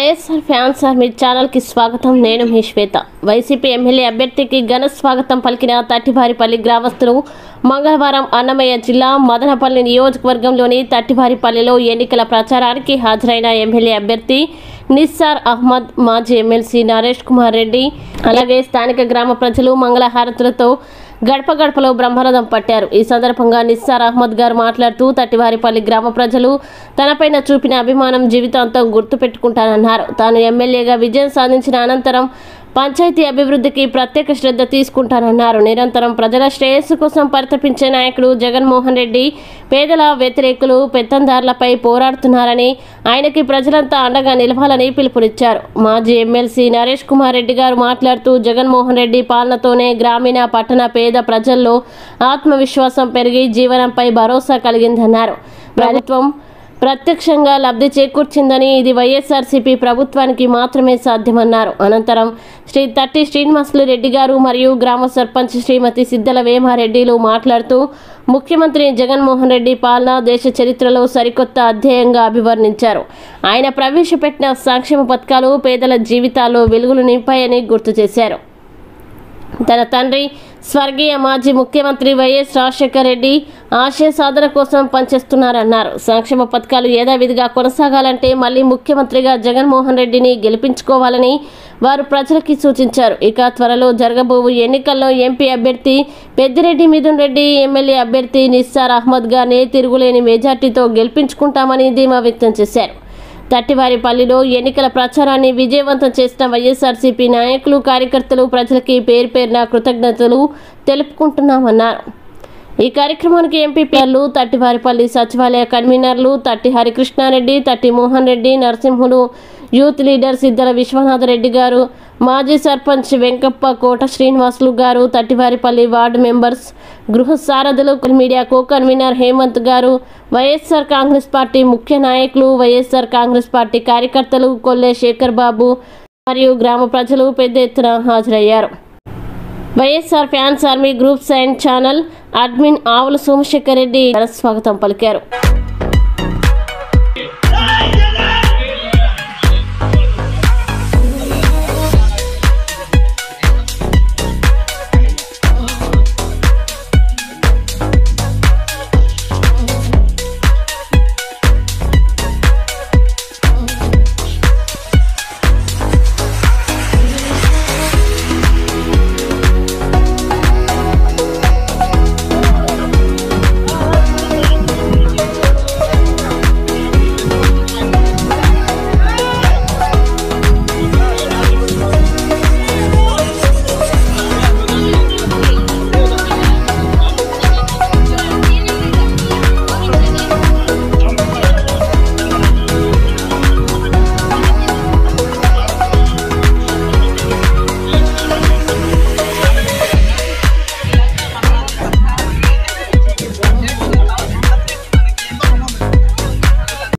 YSR fans army channel కి స్వాగతం. నేను మీ శ్వేత. వైసీపీ ఎమ్మెల్యే అభ్యర్థికి ఘన స్వాగతం పలికిన తట్టివారిపల్లి గ్రామస్తులు మంగళవారం అన్నమయ్య జిల్లా మదనపల్లి నియోజకవర్గంలోని తట్టివారిపల్లిలో ఎన్నికల ప్రచారానికి హాజరైన ఎమ్మెల్యే అభ్యర్థి నిస్సార్ అహ్మద్, మాజీ ఎమ్మెల్సీ నరేష్ కుమార్ రెడ్డి, అలాగే స్థానిక గ్రామ ప్రజలు మంగళహారతులతో గడప గడపలో బ్రహ్మరథం పట్టారు. ఈ సందర్భంగా నిస్సార్ అహ్మద్ గారు మాట్లాడుతూ తట్టివారిపల్లి గ్రామ ప్రజలు తనపైన చూపిన అభిమానం జీవితాంతం గుర్తుపెట్టుకుంటానన్నారు. తాను ఎమ్మెల్యేగా విజయం సాధించిన అనంతరం పంచాయతీ అభివృద్ధికి ప్రత్యేక శ్రద్ధ తీసుకుంటానన్నారు. నిరంతరం ప్రజల శ్రేయస్సు కోసం పరితపించే నాయకుడు జగన్మోహన్ రెడ్డి పేదల వ్యతిరేకులు పెత్తందారులపై పోరాడుతున్నారని, ఆయనకి ప్రజలంతా అండగా నిలవాలని పిలుపునిచ్చారు. మాజీ ఎమ్మెల్సీ నరేష్ కుమార్ రెడ్డి గారు మాట్లాడుతూ జగన్మోహన్ రెడ్డి పాలనతోనే గ్రామీణ పట్టణ పేద ప్రజల్లో ఆత్మవిశ్వాసం పెరిగి జీవనంపై భరోసా కలిగిందన్నారు. ప్రభుత్వం ప్రత్యక్షంగా లబ్ధి చేకూర్చిందని, ఇది వైఎస్ఆర్సీపీ ప్రభుత్వానికి మాత్రమే సాధ్యమన్నారు. అనంతరం శ్రీ తట్టి శ్రీనివాసులు రెడ్డి గారు మరియు గ్రామ సర్పంచ్ శ్రీమతి సిద్దల వేమారెడ్డిలు మాట్లాడుతూ ముఖ్యమంత్రి జగన్మోహన్ రెడ్డి పాలన దేశ చరిత్రలో సరికొత్త అధ్యాయంగా అభివర్ణించారు. ఆయన ప్రవేశపెట్టిన సంక్షేమ పథకాలు పేదల జీవితాల్లో వెలుగులు నింపాయని గుర్తు చేశారు. తన తండ్రి స్వర్గీయ మాజీ ముఖ్యమంత్రి వైఎస్ రాజశేఖర రెడ్డి ఆశయ సాధన కోసం పనిచేస్తున్నారన్నారు. సంక్షేమ పథకాలు యథావిధిగా కొనసాగాలంటే మళ్లీ ముఖ్యమంత్రిగా జగన్మోహన్ రెడ్డిని గెలిపించుకోవాలని వారు ప్రజలకి సూచించారు. ఇక త్వరలో జరగబోవు ఎన్నికల్లో ఎంపీ అభ్యర్థి పెద్దిరెడ్డి మిథున్ రెడ్డి, ఎమ్మెల్యే అభ్యర్థి నిస్సార్ అహ్మద్ గారిని తిరుగులేని మెజార్టీతో గెలిపించుకుంటామని ధీమా వ్యక్తం చేశారు. తట్టివారిపల్లిలో ఎన్నికల ప్రచారాన్ని విజయవంతం చేసిన వైఎస్ఆర్సీపీ నాయకులు, కార్యకర్తలు, ప్రజలకి పేరు పేరున కృతజ్ఞతలు తెలుపుకుంటున్నామన్నారు. ఈ కార్యక్రమానికి ఎంపీపీలు, తట్టివారిపల్లి సచివాలయ కన్వీనర్లు తట్టి హరికృష్ణారెడ్డి, తట్టి మోహన్ రెడ్డి, నరసింహులు, యూత్ లీడర్ సిద్దల విశ్వనాథరెడ్డి గారు, మాజీ సర్పంచ్ వెంకప్ప, కోట శ్రీనివాసులు గారు, తట్టివారిపల్లి వార్డు మెంబర్స్, గృహ సారథులు, మీడియా కో కన్వీనర్ హేమంత్ గారు, వైఎస్ఆర్ కాంగ్రెస్ పార్టీ ముఖ్య నాయకులు, వైఎస్ఆర్ కాంగ్రెస్ పార్టీ కార్యకర్తలు, కొల్లె శేఖర్ బాబు మరియు గ్రామ ప్రజలు పెద్ద ఎత్తున హాజరయ్యారు. YSR fans army groups and channel admin ఆవుల సోమశేఖర్ రెడ్డి స్వాగతం పలికారు.